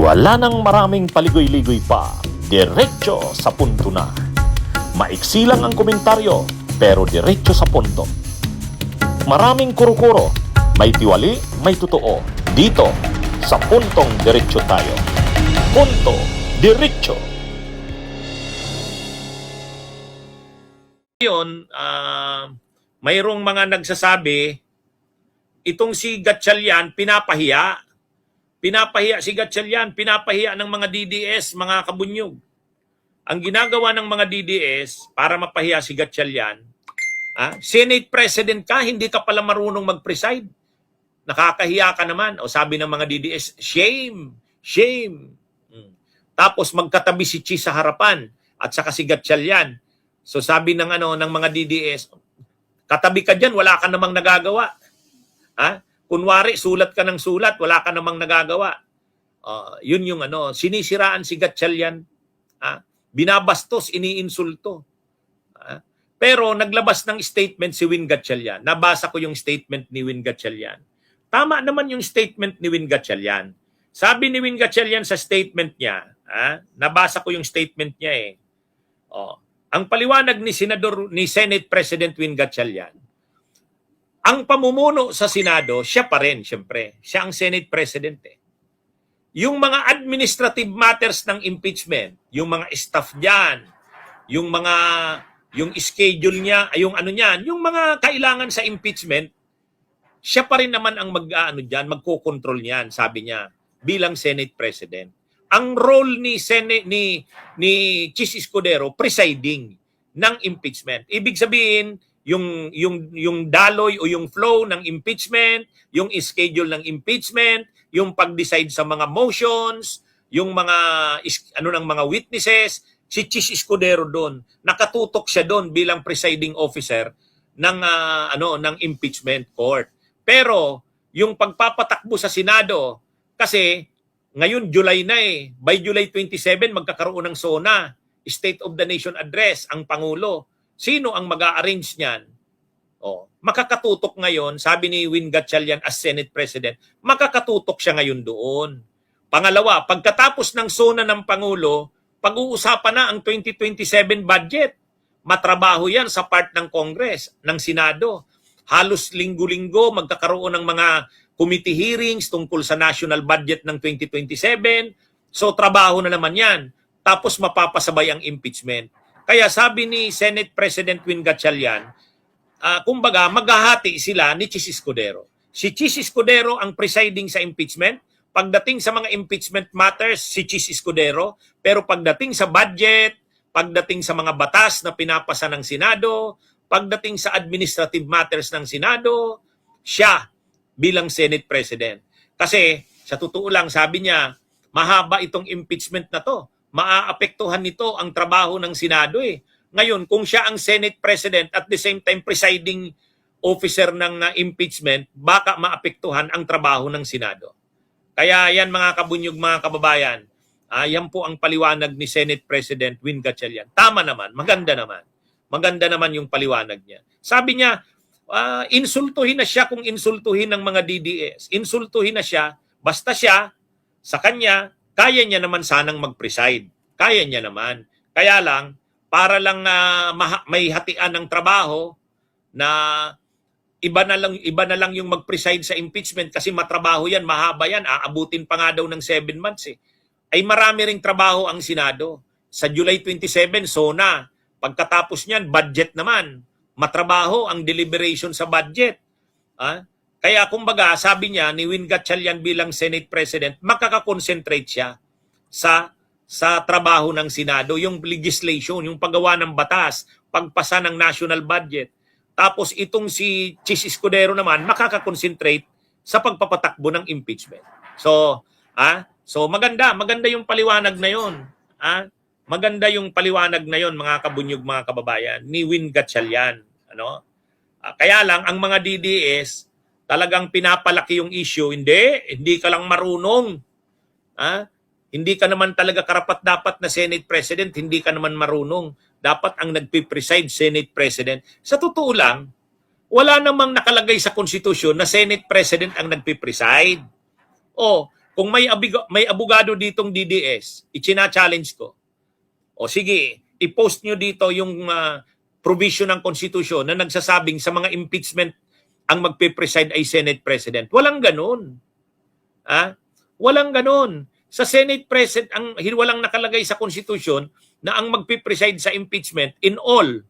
Wala nang maraming paligoy-ligoy pa, diretso sa punto na. Maiksi lang ang komentaryo, pero diretso sa punto. Maraming kuro-kuro, may tiwali, may totoo. Dito, sa puntong diretso tayo. Punto, diretso. Ngayon, mayroong mga nagsasabi, itong si Gatchalian pinapahiya. Pinapahiya si Gatchalian, pinapahiya ng mga DDS, mga kabunyog. Ang ginagawa ng mga DDS para mapahiya si Gatchalian, Senate President ka, hindi ka pala marunong mag-preside. Nakakahiya ka naman. O sabi ng mga DDS, shame, shame. Tapos magkatabi si Chi sa harapan at saka si Gatchalian. So sabi ng ng mga DDS, katabi ka diyan, wala ka namang nagagawa. Kunwari sulat ka ng sulat, wala ka namang nagagawa. Yun yung sinisiraan si Gatchalian. Binabastos, iniinsulto. Pero naglabas ng statement si Win Gatchalian. Nabasa ko yung statement ni Win Gatchalian. Tama naman yung statement ni Win Gatchalian. Sabi ni Win Gatchalian sa statement niya, nabasa ko yung statement niya ang paliwanag ni Senate President Win Gatchalian, ang pamumuno sa Senado, siya pa rin, siyempre. Siya ang Senate President. Yung mga administrative matters ng impeachment, yung mga staff diyan, yung schedule niya, yung niyan, yung mga kailangan sa impeachment, siya pa rin naman ang magko-control niyan, sabi niya, bilang Senate President. Ang role ni Chis Escudero, presiding ng impeachment. Ibig sabihin, yung daloy o yung flow ng impeachment, yung schedule ng impeachment, yung pag-decide sa mga motions, yung mga ng mga witnesses, si Chis Escudero doon, nakatutok siya doon bilang presiding officer ng impeachment court. Pero yung pagpapatakbo sa Senado, kasi ngayon July na by July 27 magkakaroon ng SONA, State of the Nation Address, ang Pangulo. Sino ang mag-a-arrange niyan? Makakatutok ngayon, sabi ni Win Gatchalian as Senate President, makakatutok siya ngayon doon. Pangalawa, pagkatapos ng SONA ng Pangulo, pag-uusapan na ang 2027 budget. Matrabaho yan sa part ng Congress, ng Senado. Halos linggo-linggo magkakaroon ng mga committee hearings tungkol sa national budget ng 2027. So trabaho na naman yan. Tapos mapapasabay ang impeachment. Kaya sabi ni Senate President Win Gatchalian, kumbaga maghahati sila ni Chis Escudero. Si Chis Escudero ang presiding sa impeachment. Pagdating sa mga impeachment matters, si Chis Escudero. Pero pagdating sa budget, pagdating sa mga batas na pinapasa ng Senado, pagdating sa administrative matters ng Senado, siya bilang Senate President. Kasi sa totoo lang, sabi niya, mahaba itong impeachment na to. Maaapektuhan nito ang trabaho ng Senado Ngayon, kung siya ang Senate President at the same time presiding officer ng impeachment, baka maapektuhan ang trabaho ng Senado. Kaya yan mga kabunyog, mga kababayan, yan po ang paliwanag ni Senate President Win Gatchalian. Tama naman, maganda naman. Maganda naman yung paliwanag niya. Sabi niya, insultuhin na siya kung insultuhin ng mga DDS. Insultuhin na siya, basta siya, sa kanya, kaya niya naman sanang mag-preside. Kaya niya naman. Kaya lang, para lang may hatian ng trabaho na iba na lang yung mag-preside sa impeachment kasi matrabaho yan, mahaba yan, aabutin pa nga daw ng 7 months Ay marami ring trabaho ang Senado. Sa July 27, SONA. Pagkatapos niyan, budget naman. Matrabaho ang deliberation sa budget. Kaya kumbaga, sabi niya ni Win Gatchalian bilang Senate President, makakakonsentrate siya sa trabaho ng Senado, yung legislation, yung paggawa ng batas, pagpasa ng national budget. Tapos itong si Chis Escudero naman, makakakonsentrate sa pagpapatakbo ng impeachment. So maganda yung paliwanag na yon. Maganda yung paliwanag na yon, mga kabunyog, mga kababayan, ni Win Gatchalian. Kaya lang, ang mga DDS, talagang pinapalaki yung issue. Hindi ka lang marunong. Hindi ka naman talaga karapat-dapat na Senate President, hindi ka naman marunong. Dapat ang nagpipreside Senate President. Sa totoo lang, wala namang nakalagay sa konstitusyon na Senate President ang nagpipreside. Kung may abogado ditong DDS, ichina-challenge ko. O sige, i-post nyo dito yung provision ng konstitusyon na nagsasabing sa mga impeachment ang magpe-preside ay Senate President. Walang ganun. Walang ganun. Sa Senate President, walang nakalagay sa konstitusyon na ang magpe-preside sa impeachment in all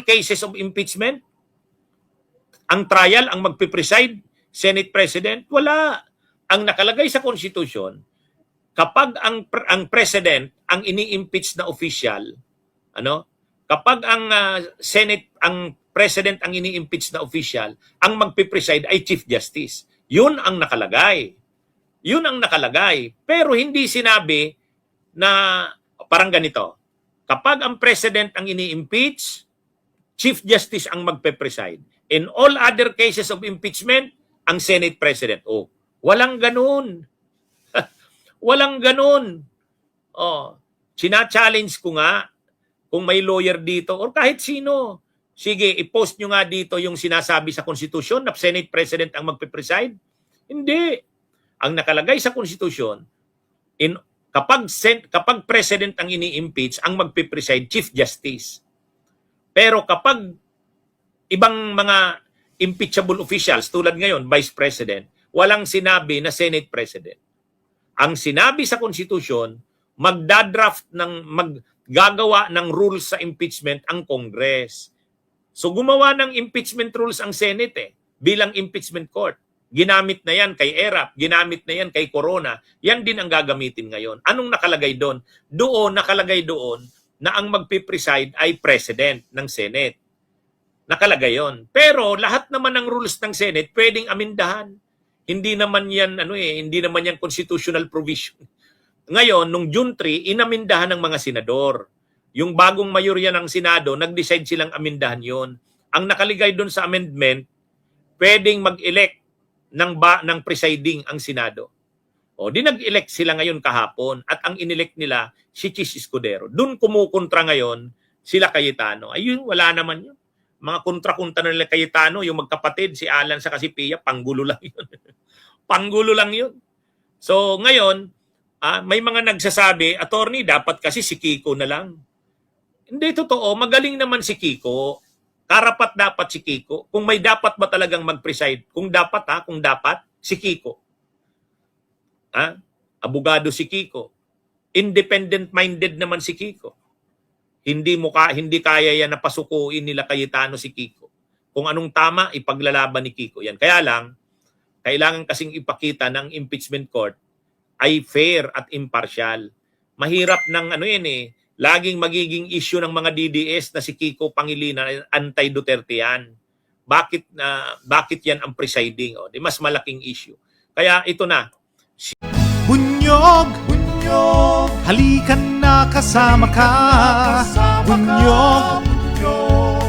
cases of impeachment, ang trial ang magpe-preside Senate President. Wala. Ang nakalagay sa konstitusyon, kapag ang president ang ini-impeach na official, kapag ang president ang ini-impeach na official, ang magpe-preside ay Chief Justice. Yun ang nakalagay. Yun ang nakalagay. Pero hindi sinabi na parang ganito. Kapag ang president ang ini-impeach, Chief Justice ang magpe-preside. In all other cases of impeachment, ang Senate President. Walang ganun. Walang ganun. Sina-challenge ko nga kung may lawyer dito or kahit sino. Sige, i-post nyo nga dito yung sinasabi sa konstitusyon na Senate President ang magpe-preside. Hindi. Ang nakalagay sa konstitusyon, kapag President ang ini-impeach, ang magpe-preside Chief Justice. Pero kapag ibang mga impeachable officials, tulad ngayon, Vice President, walang sinabi na Senate President. Ang sinabi sa konstitusyon, maggagawa ng rules sa impeachment ang Congress. So gumawa ng impeachment rules ang Senate bilang impeachment court. Ginamit na yan kay ERAP, ginamit na yan kay Corona. Yan din ang gagamitin ngayon. Anong nakalagay doon? Nakalagay doon na ang magpipreside ay President ng Senate. Nakalagay yon. Pero lahat naman ng rules ng Senate pwedeng amindahan. Hindi naman yan hindi naman yan constitutional provision. Ngayon, nung June 3, inamindahan ng mga senador. Yung bagong mayorya ng Senado, nag-decide silang amindahan yon. Ang nakaligay doon sa amendment, pwedeng mag-elect ng presiding ang Senado. Di nag-elect sila ngayon kahapon at ang inelect nila si Chis Escudero. Doon kumukontra ngayon sila Cayetano. Ayun, wala naman yun. Mga kontra-kontra na nila Cayetano, yung magkapatid, si Alan sa si Pia, panggulo lang yun. Panggulo lang yun. So ngayon, may mga nagsasabi, attorney, dapat kasi si Kiko na lang. Hindi totoo, magaling naman si Kiko. Karapat dapat si Kiko. Kung may dapat ba talagang mag-preside? Kung dapat, si Kiko. Abogado si Kiko. Independent-minded naman si Kiko. Hindi kaya yan na pasukuin nila Cayetano si Kiko. Kung anong tama, ipaglalaban ni Kiko yan. Kaya lang, kailangan kasing ipakita ng impeachment court ay fair at impartial. Mahirap ng laging magiging issue ng mga DDS na si Kiko Pangilinan, anti-Duterte yan. Bakit yan ang presiding? Di mas malaking issue. Kaya ito na. Bunyog, halikan na kasama ka. Bunyog,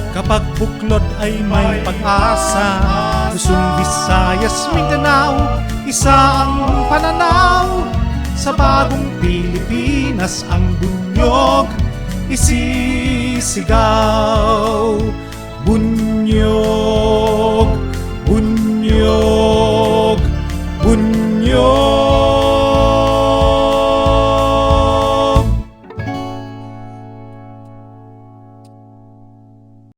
kapag buklod ay may pag-asa. Luzon, Visayas, Mindanao, isa ang pananaw. Sa bagong Pilipinas ang bunyog isisigaw.